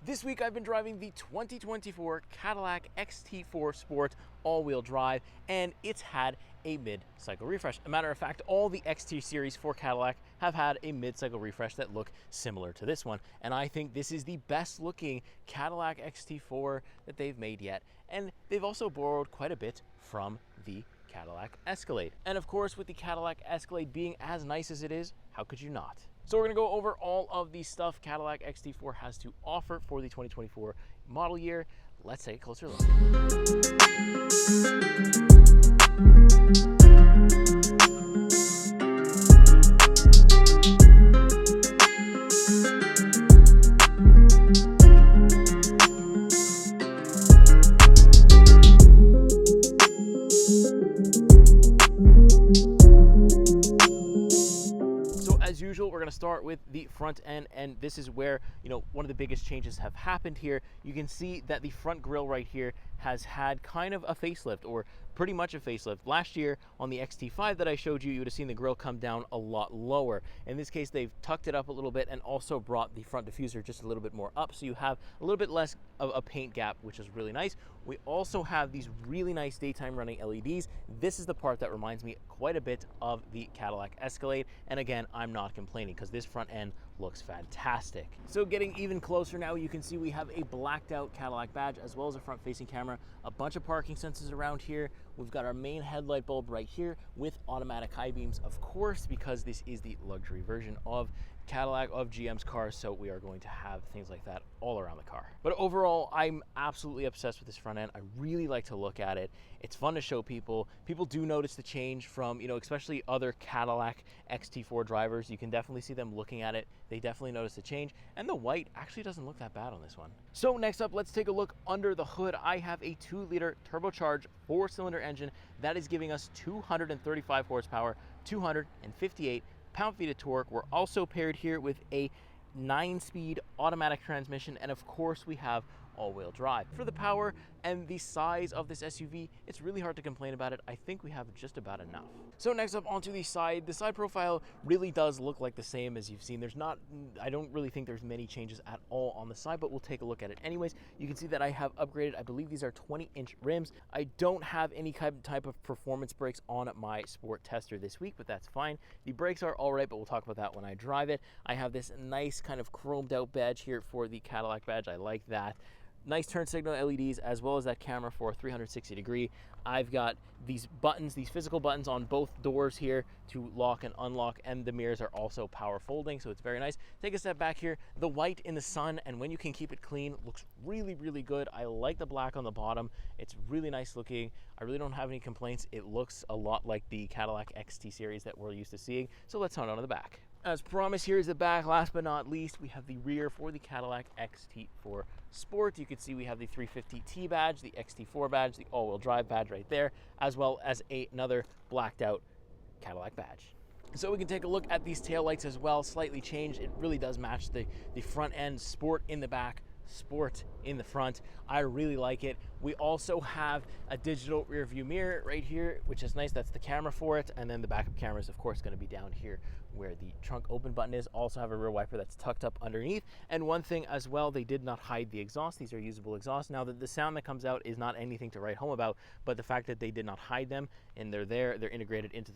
This week I've been driving the 2024 Cadillac XT4 Sport all-wheel drive, and it's had a mid-cycle refresh. As a matter of fact, all the XT series for Cadillac have had a mid-cycle refresh that look similar to this one, and I think this is the best looking Cadillac XT4 that they've made yet, and they've also borrowed quite a bit from the Cadillac Escalade. And of course, with the Cadillac Escalade being as nice as it is, how could you not? So we're gonna go over all of the stuff Cadillac XT4 has to offer for the 2024 model year. Let's take a closer look. As usual, we're going to start with the front end, and this is where, one of the biggest changes have happened here. You can see that the front grille right here has had kind of a facelift, or pretty much a facelift. Last year on the XT5 that I showed you, you would have seen the grille come down a lot lower. In this case, they've tucked it up a little bit and also brought the front diffuser just a little bit more up, so you have a little bit less of a paint gap, which is really nice. We also have these really nice daytime running LEDs. This is the part that reminds me quite a bit of the Cadillac Escalade, and again, I'm not complaining because this front end looks fantastic. So getting even closer now, you can see we have a blacked out Cadillac badge as well as a front facing camera, a bunch of parking sensors around here. We've got our main headlight bulb right here with automatic high beams, of course, because this is the luxury version of Cadillac, of GM's cars, so we are going to have things like that all around the car. But overall, I'm absolutely obsessed with this front end. I really like to look at it. It's fun to show people. People do notice the change from, especially other Cadillac XT4 drivers. You can definitely see them looking at it. They definitely notice the change, and the white actually doesn't look that bad on this one. So next up, let's take a look under the hood. I have a 2-liter turbocharged 4-cylinder engine that is giving us 235 horsepower, 258 pound-feet of torque. We're also paired here with a 9-speed automatic transmission, and of course we have all-wheel drive. For the power and the size of this SUV, it's really hard to complain about it. I think we have just about enough. So next up, onto the side. The side profile really does look like the same as you've seen. I don't really think there's many changes at all on the side, but we'll take a look at it anyways. You can see that I have upgraded, I believe these are 20-inch rims. I don't have any type of performance brakes on my Sport Tester this week, but that's fine. The brakes are all right, but we'll talk about that when I drive it. I have this nice kind of chromed out badge here for the Cadillac badge. I like that. Nice turn signal LEDs, as well as that camera for 360 degree. I've got these buttons, these physical buttons on both doors here to lock and unlock, and the mirrors are also power folding, so it's very nice. Take a step back here. The white in the sun, and when you can keep it clean, looks really, really good. I like the black on the bottom. It's really nice looking. I really don't have any complaints. It looks a lot like the Cadillac XT series that we're used to seeing. So let's turn on to the back. As promised, here's the back. Last but not least, we have the rear for the Cadillac XT4 Sport. You can see we have the 350T badge, the XT4 badge, the all-wheel drive badge right there, as well as another blacked out Cadillac badge. So we can take a look at these taillights as well, slightly changed. It really does match the front end. Sport in the back, Sport in the front. I really like it. We also have a digital rear view mirror right here, which is nice. That's the camera for it, and then the backup camera is of course going to be down here where the trunk open button is. Also have a rear wiper that's tucked up underneath. And one thing as well, they did not hide the exhaust. These are usable exhausts. Now the sound that comes out is not anything to write home about, but the fact that they did not hide them and they're integrated into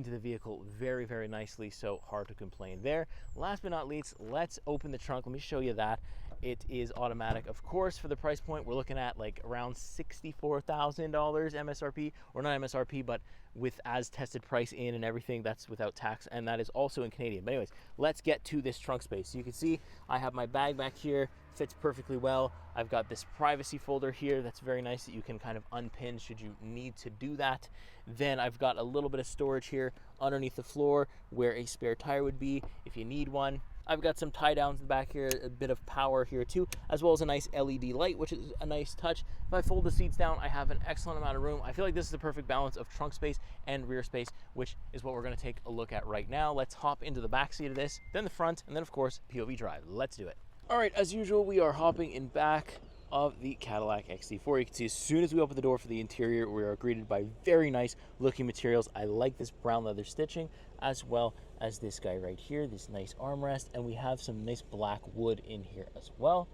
the vehicle very, very nicely, so hard to complain there. Last but not least, let's open the trunk. Let me show you that. It is automatic, of course. For the price point, we're looking at like around $64,000 MSRP, or not MSRP, but with as tested price in and everything. That's without tax, and that is also in Canadian. But anyways, let's get to this trunk space. So you can see I have my bag back here, fits perfectly well. I've got this privacy folder here that's very nice that you can kind of unpin should you need to do that. Then I've got a little bit of storage here underneath the floor where a spare tire would be if you need one. I've got some tie downs in the back here, a bit of power here too, as well as a nice LED light, which is a nice touch. If I fold the seats down, I have an excellent amount of room. I feel like this is the perfect balance of trunk space and rear space, which is what we're going to take a look at right now. Let's hop into the back seat of this, then the front, and then of course POV drive. Let's do it. All right, as usual, we are hopping in back of the Cadillac XT4. You can see as soon as we open the door for the interior, we are greeted by very nice looking materials. I like this brown leather stitching, as well as this guy right here, this nice armrest, and we have some nice black wood in here as well.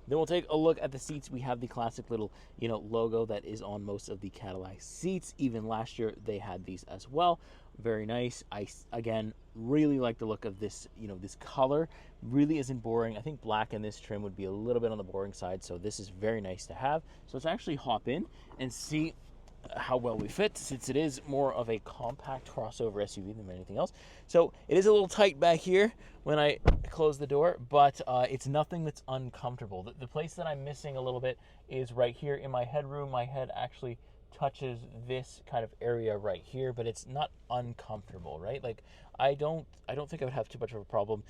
Then we'll take a look at the seats. We have the classic little, logo that is on most of the Cadillac seats. Even last year they had these as well. Very nice. I, again, really like the look of this, this color. Really isn't boring. I think black in this trim would be a little bit on the boring side, so this is very nice to have. So let's actually hop in and see how well we fit, since it is more of a compact crossover SUV than anything else. So it is a little tight back here when I close the door, but it's nothing that's uncomfortable. The place that I'm missing a little bit is right here in my headroom. My head actually touches this kind of area right here, but it's not uncomfortable, right? Like I don't think I would have too much of a problem,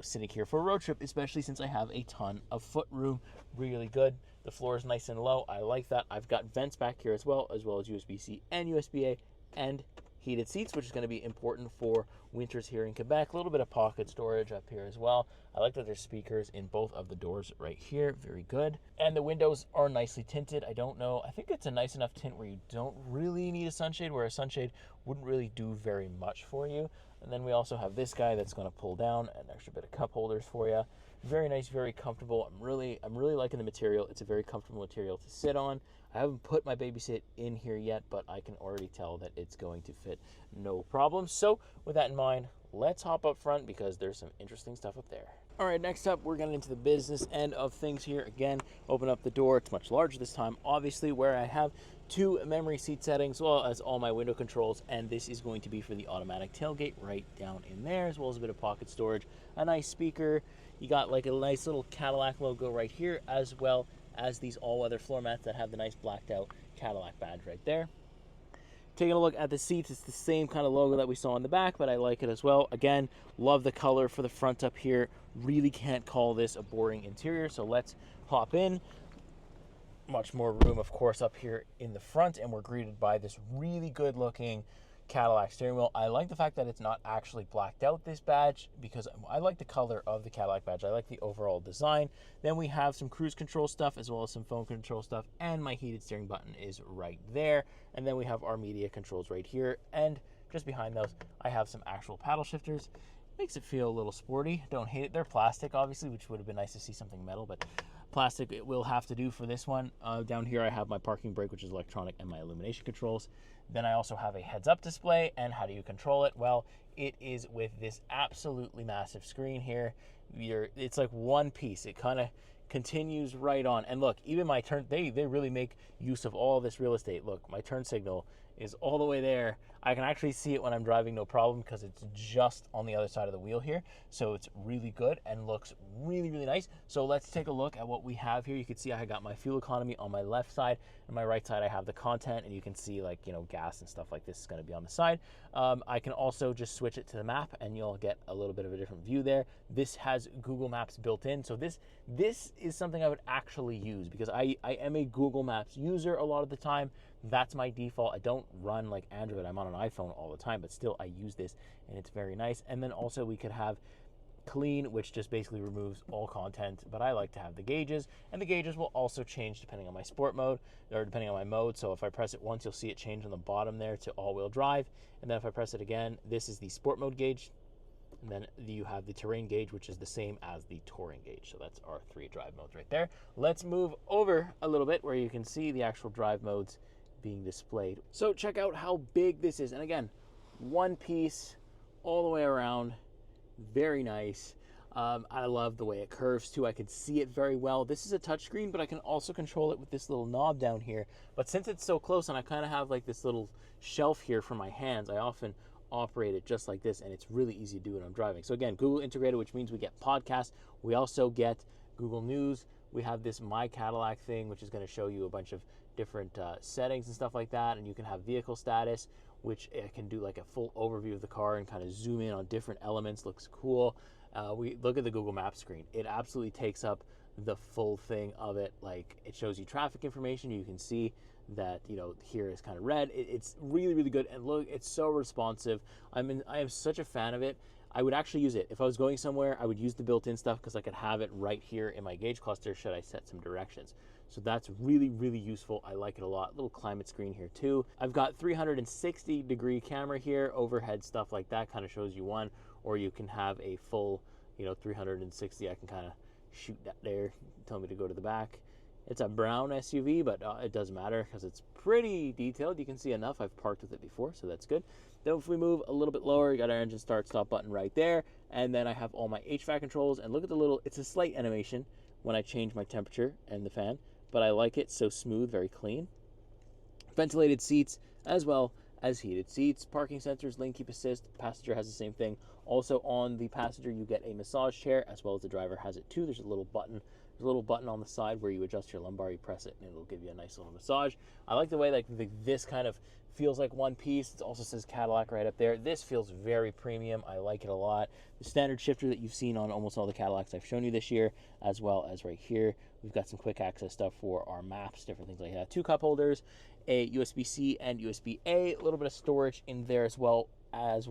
sitting here for a road trip, especially since I have a ton of foot room. Really good. The floor is nice and low. I like that. I've got vents back here as well as USB-C and USB-A and heated seats, which is going to be important for winters here in Quebec. A little bit of pocket storage up here as well. I like that there's speakers in both of the doors right here. Very good. And the windows are nicely tinted. I don't know. I think it's a nice enough tint where you don't really need a sunshade, where a sunshade wouldn't really do very much for you. And then we also have this guy that's going to pull down, an extra bit of cup holders for you. Very nice, very comfortable. I'm really liking the material. It's a very comfortable material to sit on. I haven't put my baby seat in here yet, but I can already tell that it's going to fit no problem. So with that in mind, let's hop up front because there's some interesting stuff up there. All right, next up, we're getting into the business end of things here. Again, open up the door. It's much larger this time, obviously, where I have 2 memory seat settings, as well as all my window controls, and this is going to be for the automatic tailgate right down in there, as well as a bit of pocket storage, a nice speaker. You got like a nice little Cadillac logo right here, as well as these all-weather floor mats that have the nice blacked out Cadillac badge right there. Taking a look at the seats, it's the same kind of logo that we saw in the back, but I like it as well. Again, love the color for the front up here. Really can't call this a boring interior, so let's hop in. Much more room, of course, up here in the front, and we're greeted by this really good looking Cadillac steering wheel. I like the fact that it's not actually blacked out, this badge, because I like the color of the Cadillac badge. I like the overall design. Then we have some cruise control stuff as well as some phone control stuff, and my heated steering button is right there. And then we have our media controls right here, and just behind those I have some actual paddle shifters. Makes it feel a little sporty. Don't hate it. They're plastic, obviously, which would have been nice to see something metal, but plastic it will have to do for this one. Down here I have my parking brake, which is electronic, and my illumination controls. Then I also have a heads-up display. And how do you control it? Well, it is with this absolutely massive screen here. It's like one piece. It kind of continues right on. And look, even my turn, they really make use of all this real estate. Look, my turn signal is all the way there. I can actually see it when I'm driving, no problem, because it's just on the other side of the wheel here. So it's really good and looks really, really nice. So let's take a look at what we have here. You can see I got my fuel economy on my left side, and my right side I have the content, and you can see, like, gas and stuff like this is going to be on the side. I can also just switch it to the map, and you'll get a little bit of a different view there. This has Google Maps built in, so this is something I would actually use, because I am a Google Maps user a lot of the time. That's my default. I don't run like Android. I'm on an iPhone all the time, but still I use this, and it's very nice. And then also we could have clean, which just basically removes all content, but I like to have the gauges, and the gauges will also change depending on my sport mode, or depending on my mode. So if I press it once, you'll see it change on the bottom there to all-wheel drive, and then if I press it again, this is the sport mode gauge, and then you have the terrain gauge, which is the same as the touring gauge. So that's our 3 drive modes right there. Let's move over a little bit where you can see the actual drive modes being displayed. So check out how big this is, and again, one piece all the way around. Very nice. I love the way it curves too. I can see it very well. This is a touchscreen, but I can also control it with this little knob down here. But since it's so close, and I kind of have like this little shelf here for my hands, I often operate it just like this, and it's really easy to do when I'm driving. So again, Google integrated, which means we get podcasts. We also get Google News. We have this My Cadillac thing, which is going to show you a bunch of different settings and stuff like that, and you can have vehicle status, which can do like a full overview of the car and kind of zoom in on different elements. Looks cool. We look at the Google Maps screen. It absolutely takes up the full thing of it. Like, it shows you traffic information. You can see that, here is kind of red. It's really, really good, and look, it's so responsive. I am such a fan of it. I would actually use it if I was going somewhere. I would use the built-in stuff because I could have it right here in my gauge cluster should I set some directions. So that's really, really useful. I like it a lot. Little climate screen here too. I've got 360-degree camera here, overhead stuff like that kind of shows you one, or you can have a full, 360. I can kind of shoot that there, tell me to go to the back. It's a brown SUV, but it doesn't matter because it's pretty detailed. You can see enough. I've parked with it before, so that's good. Then if we move a little bit lower, you got our engine start stop button right there. And then I have all my HVAC controls. And look at the little, it's a slight animation when I change my temperature and the fan, but I like it so smooth, very clean. Ventilated seats as well as heated seats, parking sensors, lane keep assist. Passenger has the same thing. Also on the passenger, you get a massage chair, as well as the driver has it too. There's a little button. There's a little button on the side where you adjust your lumbar. You press it, and it'll give you a nice little massage. I like the way like this kind of feels like one piece. It also says Cadillac right up there. This feels very premium. I like it a lot. The standard shifter that you've seen on almost all the Cadillacs I've shown you this year, as well as right here. We've got some quick access stuff for our maps, different things like that. 2 cup holders, a USB-C and USB-A, a little bit of storage in there as well as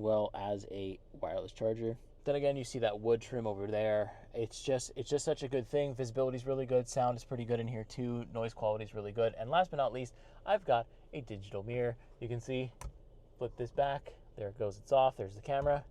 a wireless charger. Then again, you see that wood trim over there. It's just such a good thing. Visibility is really good. Sound is pretty good in here too. Noise quality is really good. And last but not least, I've got a digital mirror. You can see, flip this back. There it goes. It's off. There's the camera.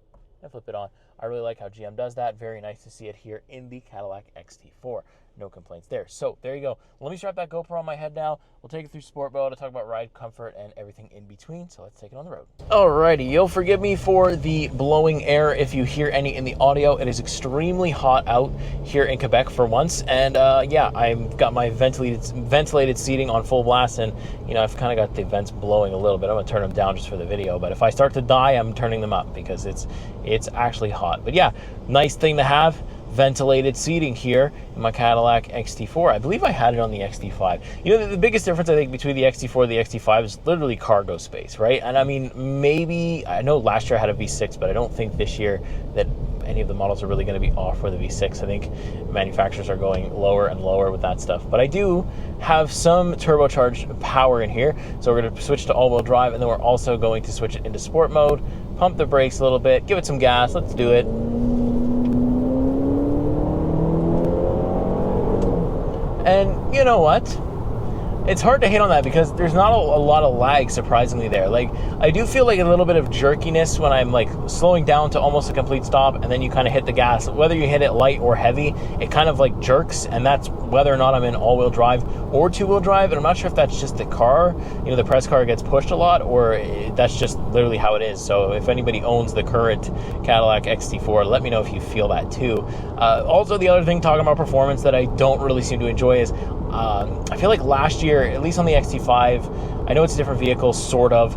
And flip it on. I really like how GM does that. Very nice to see it here in the Cadillac XT4. No complaints there. So there you go. Let me strap that GoPro on my head now. We'll take it through sport mode to talk about ride comfort and everything in between. So let's take it on the road. Alrighty, you'll forgive me for the blowing air if you hear any in the audio. It is extremely hot out here in Quebec for once, and yeah, I've got my ventilated seating on full blast, and you know I've kind of got the vents blowing a little bit. I'm gonna turn them down just for the video, but if I start to die, I'm turning them up because it's actually hot. But yeah, nice thing to have. Ventilated seating here in my Cadillac XT4. I believe I had it on the XT5. You know, the biggest difference I think between the XT4 and the XT5 is literally cargo space, right? And I mean, maybe, I know last year I had a V6, but I don't think this year that any of the models are really going to be off for the V6. I think manufacturers are going lower and lower with that stuff. But I do have some turbocharged power in here. So we're going to switch to all-wheel drive, and then we're also going to switch it into sport mode, pump the brakes a little bit, give it some gas. Let's do it. And you know what? It's hard to hate on that because there's not a lot of lag, surprisingly, there. Like, I do feel like a little bit of jerkiness when I'm like slowing down to almost a complete stop, and then you kind of hit the gas. Whether you hit it light or heavy, it kind of like jerks, and that's whether or not I'm in all-wheel drive or two-wheel drive. And I'm not sure if that's just the car, you know, the press car gets pushed a lot, or that's just literally how it is. So if anybody owns the current Cadillac XT4, let me know if you feel that too. Also, the other thing, talking about performance, that I don't really seem to enjoy is I feel like last year, at least on the XT5, I know it's a different vehicle, sort of,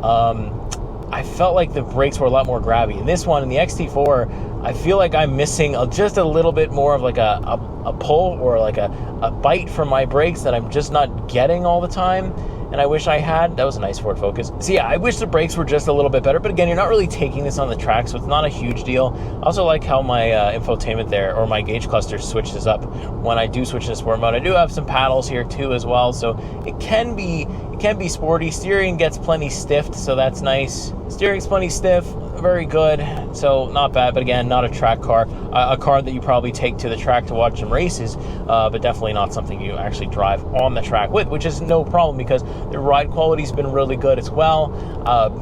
I felt like the brakes were a lot more grabby. In this one, in the XT4, I feel like I'm missing just a little bit more of like a pull or like a bite from my brakes that I'm just not getting all the time. And I wish I had. That was a nice Ford Focus. So yeah, I wish the brakes were just a little bit better. But again, you're not really taking this on the track, so it's not a huge deal. I also like how my infotainment there, or my gauge cluster, switches up when I do switch to sport mode. I do have some paddles here too as well, so it can be sporty. Steering gets plenty stiffed, so that's nice. Steering's plenty stiff, very good, so not bad. But again, not a track car, a car that you probably take to the track to watch some races, but definitely not something you actually drive on the track with, which is no problem because the ride quality's been really good as well.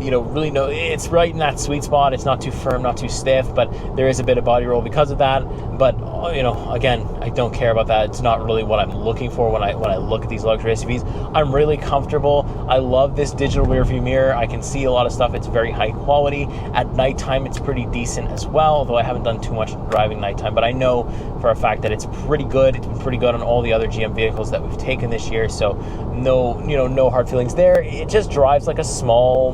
You know, really it's right in that sweet spot. It's not too firm, not too stiff, but there is a bit of body roll because of that. But you know, again, I don't care about that. It's not really what I'm looking for when I look at these luxury SUVs. I'm really comfortable. I love this digital rear view mirror. I can see a lot of stuff. It's very high quality. At nighttime, it's pretty decent as well, although I haven't done too much driving nighttime, but I know for a fact that it's pretty good. It's been pretty good on all the other GM vehicles that we've taken this year, so no hard feelings there. It just drives like a small,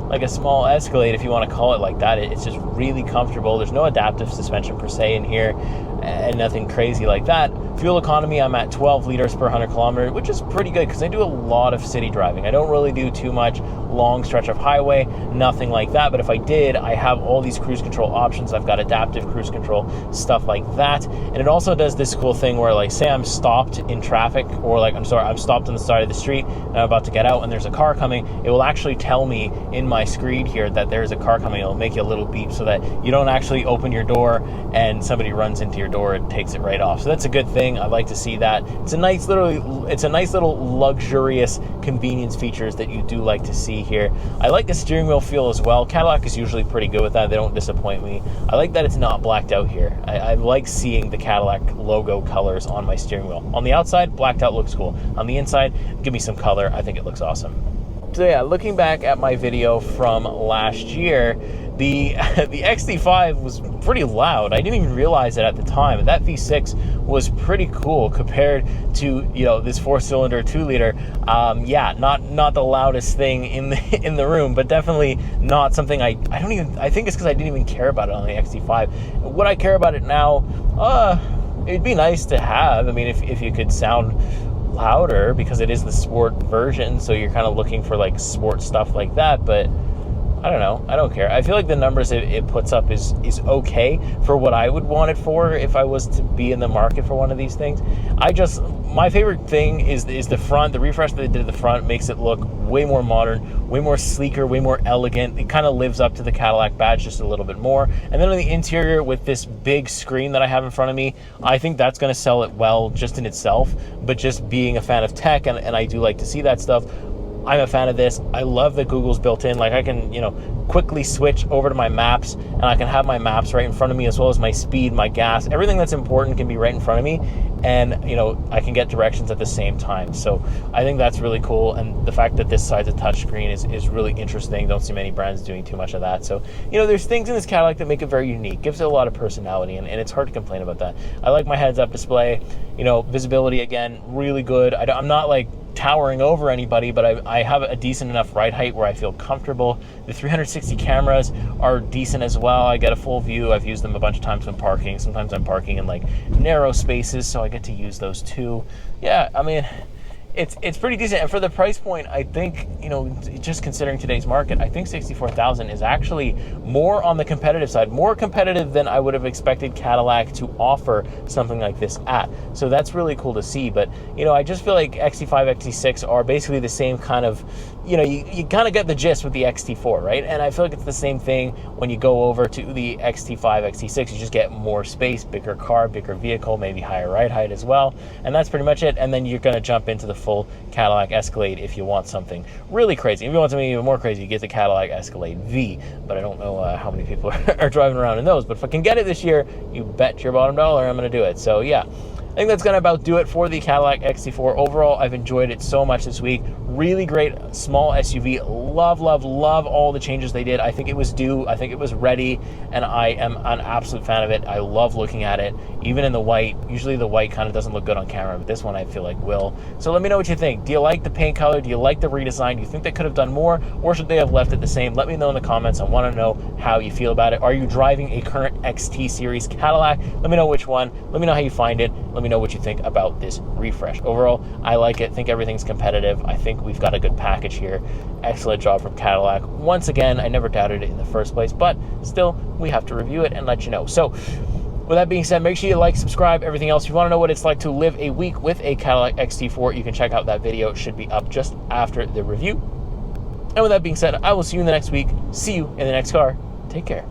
like a small Escalade, if you want to call it like that. It's just really comfortable. There's no adaptive suspension per se in here, and nothing crazy like that. Fuel economy, I'm at 12 liters per 100 kilometers, which is pretty good because I do a lot of city driving. I don't really do too much long stretch of highway, nothing like that. But if I did, I have all these cruise control options. I've got adaptive cruise control, stuff like that. And it also does this cool thing where, like, say I'm stopped in traffic, or like, I'm stopped on the side of the street and I'm about to get out and there's a car coming. It will actually tell me in my screen here that there's a car coming. It'll make you a little beep so that you don't actually open your door and somebody runs into your door and takes it right off. So that's a good thing. thing. I like to see that. It's a nice little luxurious convenience features that you do like to see here. I like the steering wheel feel as well. Cadillac is usually pretty good with that. They don't disappoint me. I like that it's not blacked out here. I like seeing the Cadillac logo colors on my steering wheel. On the outside, blacked out looks cool. On the inside, give me some color. I think it looks awesome. So yeah, looking back at my video from last year, the XT5 was pretty loud. I didn't even realize it at the time. That V6 was pretty cool compared to, you know, this 4-cylinder 2-liter. Yeah, not the loudest thing in the room, but definitely not something I think it's because I didn't even care about it on the XT5. Would I care about it now? It'd be nice to have. I mean, if you could sound louder, because it is the sport version, so you're kind of looking for like sport stuff like that, but I don't know. I don't care. I feel like the numbers it puts up is okay for what I would want it for if I was to be in the market for one of these things. My favorite thing is the front. The refresh that they did at the front makes it look way more modern, way more sleeker, way more elegant. It kind of lives up to the Cadillac badge just a little bit more. And then on the interior with this big screen that I have in front of me, I think that's going to sell it well just in itself. But just being a fan of tech, and I do like to see that stuff, I'm a fan of this. I love that Google's built in. Like, I can, you know, quickly switch over to my maps, and I can have my maps right in front of me, as well as my speed, my gas, everything that's important can be right in front of me. And, you know, I can get directions at the same time. So I think that's really cool. And the fact that this side's a touchscreen is really interesting. Don't see many brands doing too much of that. So, you know, there's things in this Cadillac that make it very unique, gives it a lot of personality, and it's hard to complain about that. I like my heads-up display. You know, visibility, again, really good. I'm not like towering over anybody, but I have a decent enough ride height where I feel comfortable. The 360 cameras are decent as well. I get a full view. I've used them a bunch of times when parking. Sometimes I'm parking in like narrow spaces, so I get to use those too. Yeah, I mean, it's pretty decent. And for the price point, I think, you know, just considering today's market, I think $64,000 is actually more on the competitive side, more competitive than I would have expected Cadillac to offer something like this at. So that's really cool to see. But, you know, I just feel like XT5, XT6 are basically the same kind of, you know, you kind of get the gist with the XT4, right? And I feel like it's the same thing when you go over to the XT5, XT6. You just get more space, bigger car, bigger vehicle, maybe higher ride height as well. And that's pretty much it. And then you're going to jump into the full Cadillac Escalade if you want something really crazy. If you want something even more crazy, you get the Cadillac Escalade V. But I don't know how many people are driving around in those. But if I can get it this year, you bet your bottom dollar I'm going to do it. So yeah, I think that's going to about do it for the Cadillac XT4. Overall, I've enjoyed it so much this week. Really great small SUV. Love, love, love all the changes they did. I think it was due. I think it was ready, and I am an absolute fan of it. I love looking at it, even in the white. Usually the white kind of doesn't look good on camera, but this one I feel like will. So let me know what you think. Do you like the paint color? Do you like the redesign? Do you think they could have done more, or should they have left it the same? Let me know in the comments. I want to know how you feel about it. Are you driving a current XT series Cadillac? Let me know which one. Let me know how you find it. Let me know what you think about this refresh. Overall, I like it. Think everything's competitive. I think we've got a good package here. Excellent job from Cadillac. Once again, I never doubted it in the first place, but still, we have to review it and let you know. So, with that being said, make sure you like, subscribe, everything else. If you want to know what it's like to live a week with a Cadillac XT4, you can check out that video. It should be up just after the review. And with that being said, I will see you in the next week. See you in the next car. Take care.